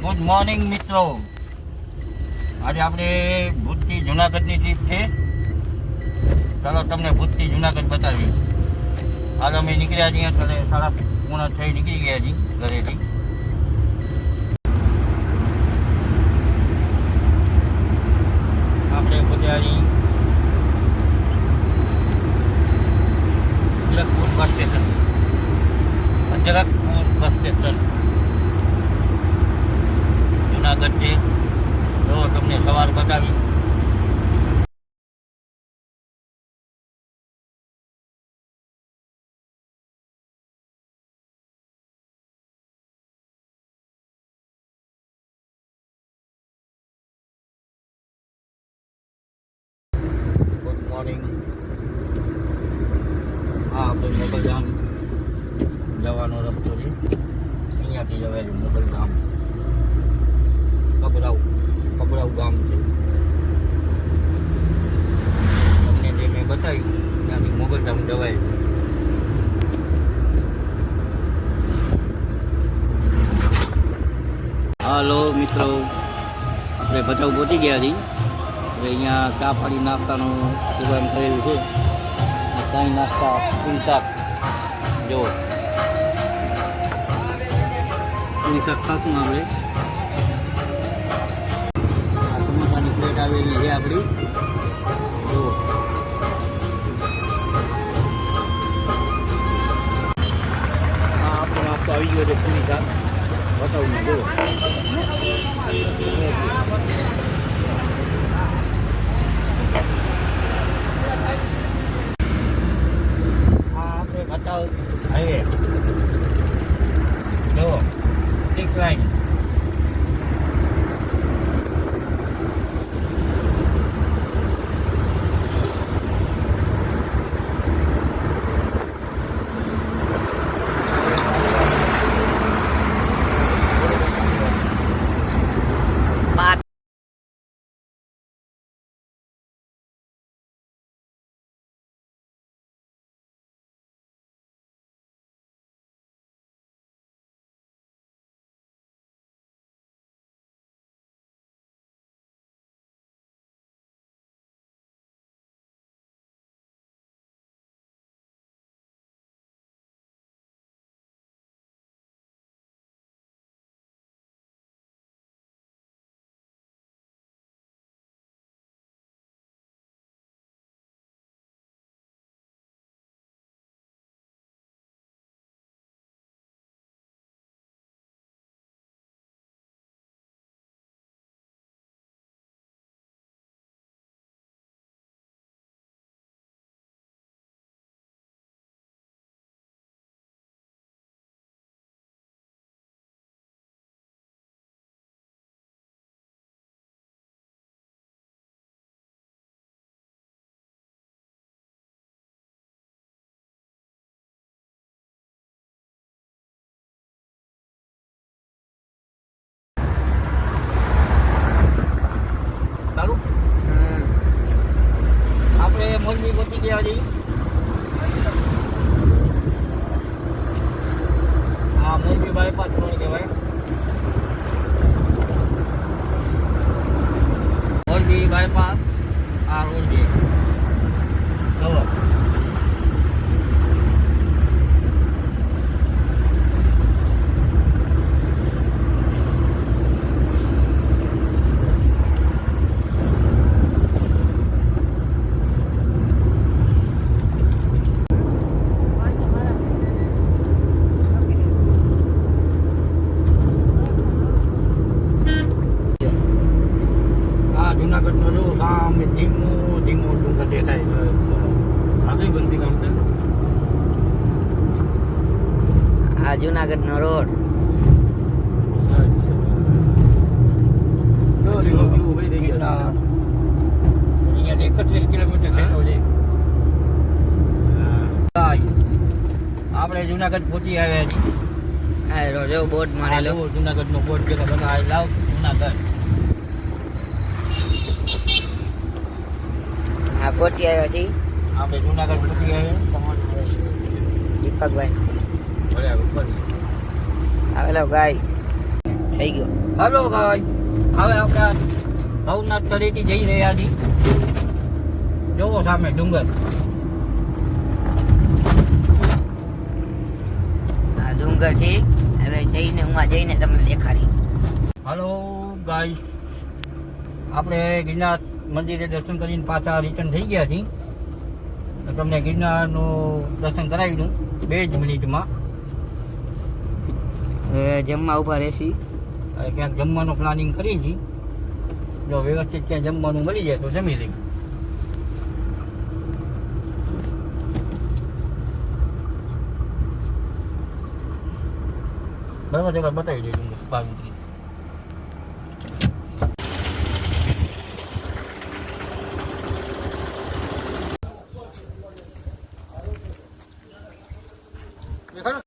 Good morning મિત્રો. આજે આપણે ભૂતથી જુનાગઢની ટ્રીપ છે. ચાલો તમને ભૂતથી જુનાગઢ બતાવી. આજે અમે નીકળ્યા છીએ ત્યારે 5:30 નીકળી ગયા છીએ ઘરેથી. આપણે બધા અહીં Ajarakpur bus station. Ajarakpur bus station Junagadh છે. તો તમને સવાર બતાવી. Good morning. હા, આપણે મોગલધામ જવાનો રસ્તો છે. અહીંયાથી જવાય છે મોગલધામ. કબરાવ ગામ છે. તમને જે મેં બતાવ્યું ત્યાંથી મોગલધામ જવાય છે. હાલો મિત્રો, આપણે ભચાઉ પહોંચી ગયા છીએ. હવે અહીંયા ચા પાણી નાસ્તાનો પ્રોગ્રામ કરેલું છે. સાંઈ નાસ્તા પૂરી શાક જુઓ. પૂરી શાક ખાશું આપણે. સમોસાની પ્લેટ આવેલી છે આપણી જુઓ. આ આપણો નાસ્તો આવી ગયો છે પૂરી શાક બતાવું જુઓ. ભચાઉ હાઈવે જુઓ, 6 લાઈન. આપણે મોરબી પહોંચી ગયા છીએ. હા, મોરબી બાયપાસ રોડ કહેવાય. મોરબી બાયપાસ આ રોડ છે. ચલો. જુનાગઢનો જો સામે ધીમો ડુંગર દેખાય. આગળ બનશી ગામ છે. આ જુનાગઢનો રોડ. અહીંયા 31 કિલોમીટર થયેલો છે. આપણે જુનાગઢ પહોંચી આવ્યા છીએ. હા, રોજો બોર્ડ મારેલો. જુનાગઢનો બોર્ડ છે. બધા લાવ જુનાગઢ. હા, પહોંચી આવ્યા છીએ. આપણે જુનાગઢ પહોંચી આવ્યા. દીપકભાઈ હેલો ગાઈસ, થઈ ગયો. હાલો ભાઈ, હવે આપણે ભવનાથ તળેટી જઈ રહ્યા છીએ. જોવો સામે ડુંગર. આ ડુંગર છે. હવે જઈને હું જઈને તમને દેખાડી. હાલો ગાઈસ, આપણે ગિરનાર મંદિરે દર્શન કરીને પાછા રિટર્ન થઈ ગયા છીએ. તો તમને ગિરનારનું દર્શન કરાવી દઉં 2 જ મિનિટમાં. જમવા ઉભા રહેશી. હવે ક્યાંક જમવાનું પ્લાનિંગ કરી છીએ. જો વ્યવસ્થિત ક્યાં જમવાનું મળી જાય તો જમી લઈ. બરાબર જગા બતાવી દઈશું બાજુથી.